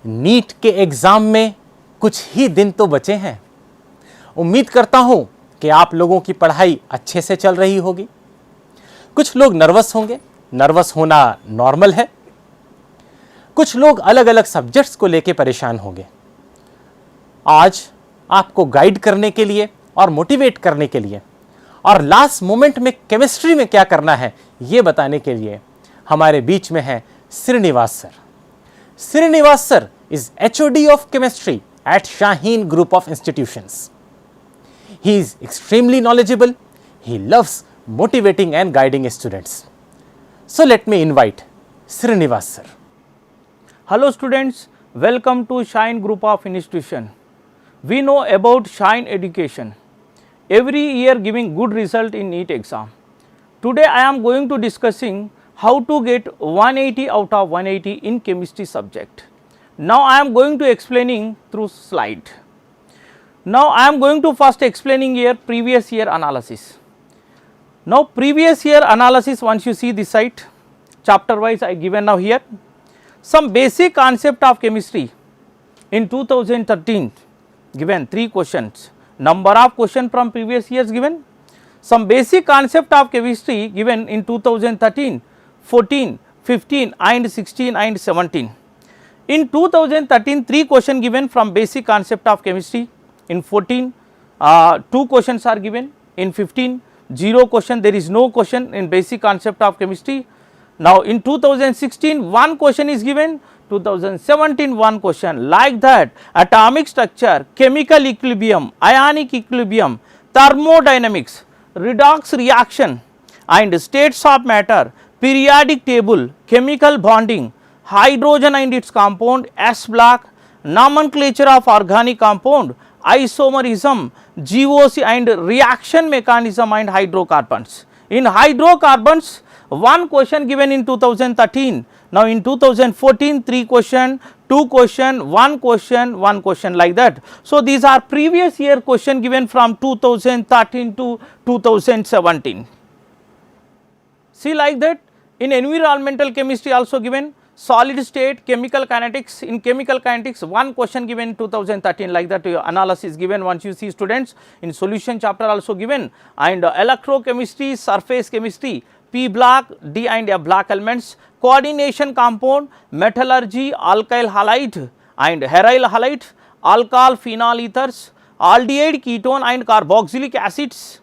NEET के exam में कुछ ही दिन तो बचे हैं। उम्मीद करता हूं कि आप लोगों की पढ़ाई अच्छे से चल रही होगी। कुछ लोग नर्वस होंगे, नर्वस होना नॉर्मल है। कुछ लोग अलग अलग सब्जेक्ट्स को लेकर परेशान होंगे। आज आपको गाइड करने के लिए और मोटिवेट करने के लिए और लास्ट मोमेंट में केमिस्ट्री में क्या करना है यह बताने के लिए हमारे बीच में है Srinivas sir. Srinivas sir is HOD of chemistry at Shaheen Group of Institutions. He is extremely knowledgeable. He loves motivating and guiding students. So let me invite Srinivas sir. Hello students, welcome to Shaheen Group of Institution. We know about Shaheen Education. Every year giving good result in NEET exam. Today I am going to discussing how to get 180 out of 180 in chemistry subject. Now I am going to explaining through slide. Now I am going to first explaining here previous year analysis. Now previous year analysis, once you see this site, chapter wise I given now here. Some basic concept of chemistry in 2013 given 3 questions. Number of question from previous years given. Some basic concept of chemistry given in 2013, 14, 15 and 16 and 17. In 2013, 3 question given from basic concept of chemistry. In 14, 2 questions are given. In 15, 0 question, there is no question in basic concept of chemistry. Now in 2016, 1 question is given. 2017, 1 question. Like that, atomic structure, chemical equilibrium, ionic equilibrium, thermodynamics, redox reaction and states of matter, periodic table, chemical bonding, hydrogen and its compound, S block, nomenclature of organic compound, isomerism, GOC and reaction mechanism and hydrocarbons. In hydrocarbons, 1 question given in 2013. Now in 2014, 3 question, 2 question, 1 question, 1 question like that. So these are previous year question given from 2013 to 2017. See like that, in environmental chemistry also given. Solid state, chemical kinetics, in chemical kinetics 1 question given in 2013 like that analysis given once you see students. In solution chapter also given and electrochemistry, surface chemistry, P block, D and F block elements, coordination compound, metallurgy, alkyl halide and heryl halide, alcohol phenol ethers, aldehyde ketone and carboxylic acids,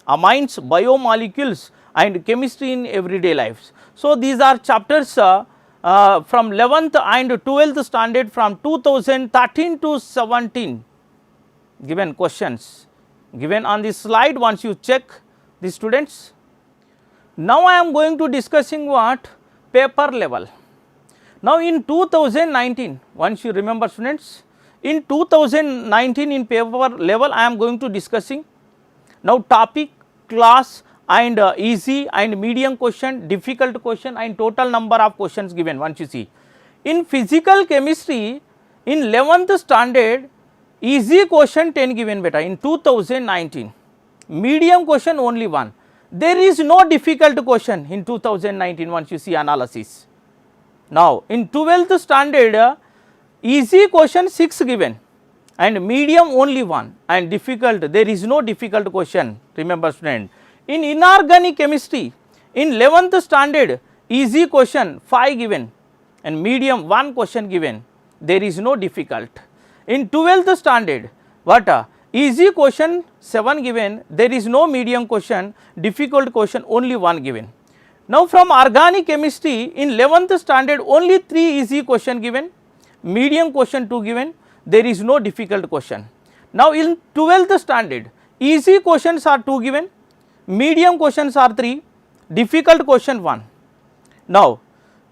amines, biomolecules and chemistry in everyday lives. So these are chapters from 11th and 12th standard from 2013 to 17 given questions given on this slide once you check the students. Now I am going to discussing what paper level. Now in 2019 once you remember students, in 2019 in paper level I am going to discussing now topic, class and easy and medium question, difficult question and total number of questions given once you see. In physical chemistry in 11th standard easy question 10 given beta in 2019, medium question only 1. There is no difficult question in 2019 once you see analysis. Now in 12th standard easy question 6 given and medium only 1 and difficult there is no difficult question, remember student. In inorganic chemistry, in 11th standard easy question 5 given and medium 1 question given, there is no difficult. In 12th standard what easy question 7 given, there is no medium question, difficult question only 1 given. Now from organic chemistry in 11th standard only 3 easy question given, medium question 2 given, there is no difficult question. Now in 12th standard easy questions are 2 given, medium questions are 3, difficult question 1. Now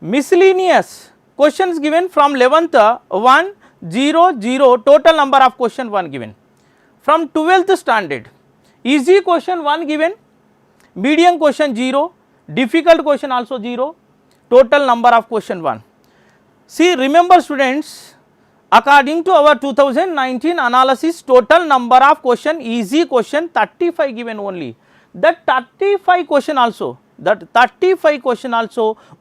miscellaneous questions given from 11th 1, 0, 0, total number of question 1 given. From 12th standard easy question 1 given, medium question 0, difficult question also 0, total number of question 1. See remember students, according to our 2019 analysis total number of question easy question 35 given only. That 35 question also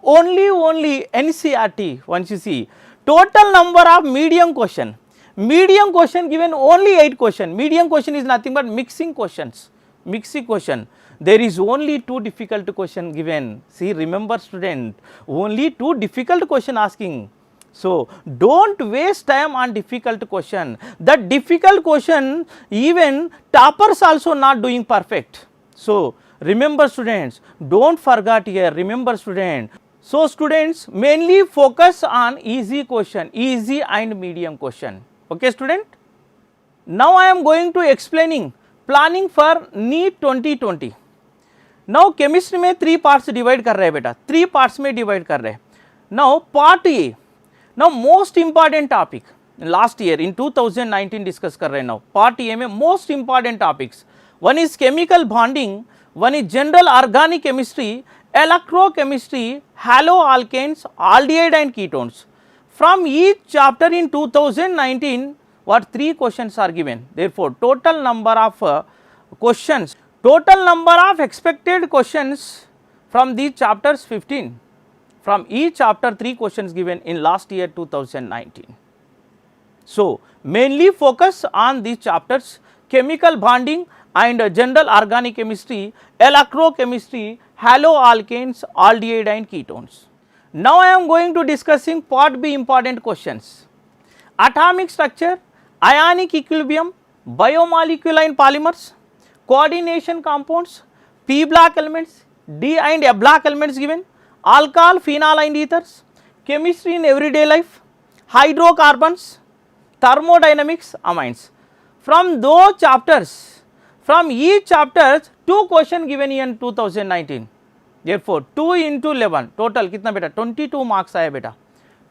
only NCERT once you see total number of medium question. Medium question given only 8 question. Medium question is nothing but mixing questions. Mixing question. There is only 2 difficult question given. See, remember student, only 2 difficult question asking. So, don't waste time on difficult question. That difficult question, even toppers also not doing perfect. So, remember students, don't forget here, remember student. So, students mainly focus on easy question, easy and medium question. Okay student. Now, I am going to explaining planning for NEET 2020. Now, chemistry में 3 parts divide कर रहे हैं बेटा, 3 parts में divide कर रहे हैं. Now, part A. Now, most important topic last year in 2019 discuss कर रहे हैं. Now, part A में most important topics. One is chemical bonding, one is general organic chemistry, electrochemistry, haloalkanes, aldehyde and ketones. From each chapter in 2019, what 3 questions are given. Therefore, total number of questions, total number of expected questions from these chapters 15. From each chapter 3 questions given in last year 2019. So, mainly focus on these chapters, chemical bonding and general organic chemistry, electrochemistry, haloalkanes, aldehyde and ketones. Now, I am going to discussing part B important questions. Atomic structure, ionic equilibrium, biomolecular polymers, coordination compounds, P block elements, D and F block elements given, alcohol, phenol and ethers, chemistry in everyday life, hydrocarbons, thermodynamics, amines. From those chapters, from each chapter 2 question given in 2019. Therefore, 2 into 11 total कितना बेटा 22 marks आया बेटा.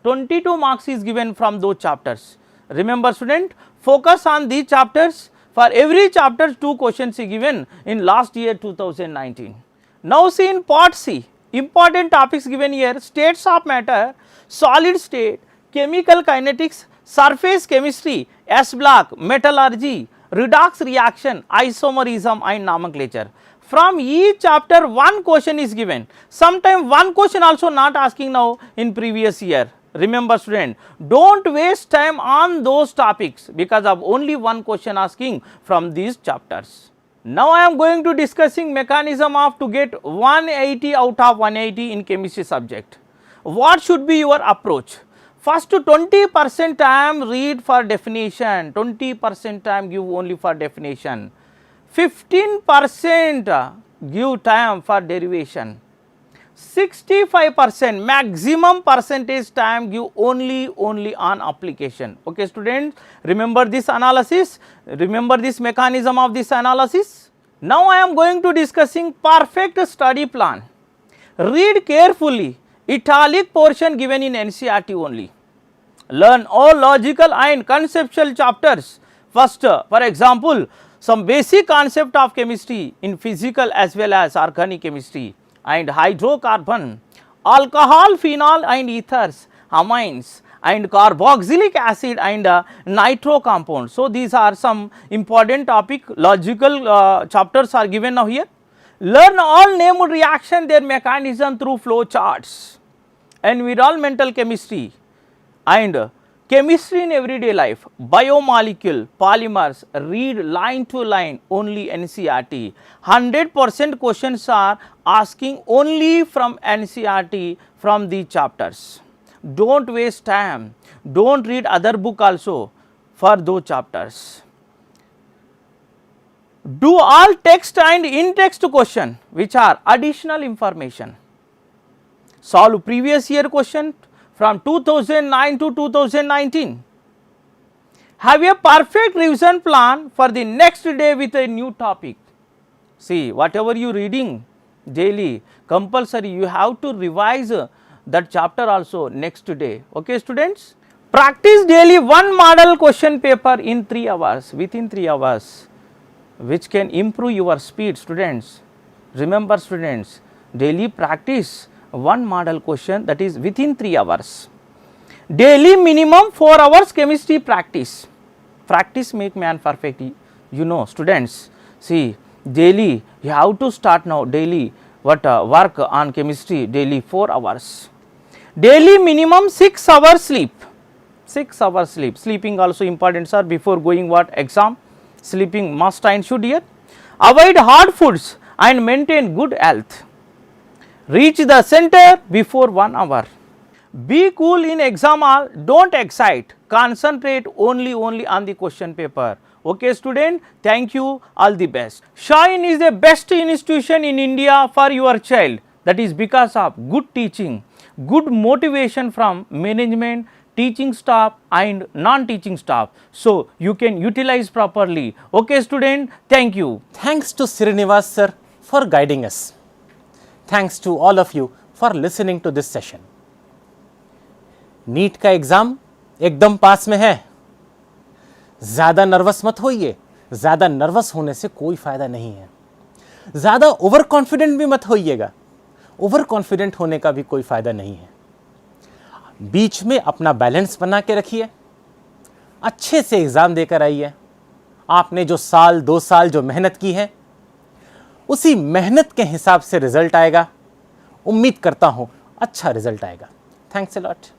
22 marks is given from those chapters. Remember student, focus on these chapters. For every chapter 2 questions is given in last year 2019. Now see in part C, important topics given here, states of matter, solid state, chemical kinetics, surface chemistry, S block, metallurgy, redox reaction, isomerism and nomenclature. From each chapter 1 question is given. Sometimes 1 question also not asking now in previous year. Remember student, don't waste time on those topics because of only 1 question asking from these chapters. Now, I am going to discussing mechanism of to get 180 out of 180 in chemistry subject. What should be your approach? First 20% time read for definition, 20% time give only for definition, 15% give time for derivation, 65% maximum percentage time give only on application. Okay students, remember this analysis, remember this mechanism of this analysis. Now I am going to discussing perfect study plan. Read carefully, italic portion given in NCERT only. Learn all logical and conceptual chapters. First, for example, some basic concept of chemistry in physical as well as organic chemistry and hydrocarbon, alcohol, phenol and ethers, amines and carboxylic acid and nitro compounds. So, these are some important topic, logical chapters are given now here. Learn all named reaction, their mechanism through flow charts, environmental chemistry and chemistry in everyday life, biomolecule, polymers, read line to line only NCERT. 100% questions are asking only from NCERT from these chapters. Don't waste time, don't read other book also for those chapters. Do all text and in-text question which are additional information. Solve previous year question from 2009 to 2019. Have a perfect revision plan for the next day with a new topic. See, whatever you reading daily, compulsory you have to revise that chapter also next day. Okay students? Practice daily one model question paper in 3 hours, within 3 hours, which can improve your speed students. Remember students, daily practice one model question, that is within 3 hours. Daily minimum 4 hours chemistry practice. Practice make man perfect. You know students, see daily you have to start now daily work on chemistry daily 4 hours. Daily minimum 6 hours sleep. 6 hours sleep. Sleeping also important, sir. Before going what exam, sleeping must and should here. Avoid hard foods and maintain good health. Reach the center before 1 hour. Be cool in exam hall, don't excite, concentrate only on the question paper. Okay student, thank you, all the best. Shine is the best institution in India for your child. That is because of good teaching, good motivation from management, teaching staff and non-teaching staff. So you can utilize properly. Okay student, thank you. Thanks to Srinivas sir for guiding us. Thanks to all of you for listening to this session. NEET का exam एकदम पास में है, ज्यादा nervous मत होइए, ज्यादा nervous होने से कोई फायदा नहीं है, ज्यादा ओवर कॉन्फिडेंट भी मत होइएगा, ओवर कॉन्फिडेंट होने का भी कोई फायदा नहीं है। बीच में अपना बैलेंस बना के रखिए, अच्छे से एग्जाम देकर आइए। आपने जो साल 2 साल जो मेहनत की है उसी मेहनत के हिसाब से रिजल्ट आएगा। उम्मीद करता हूं अच्छा रिजल्ट आएगा। Thanks a lot.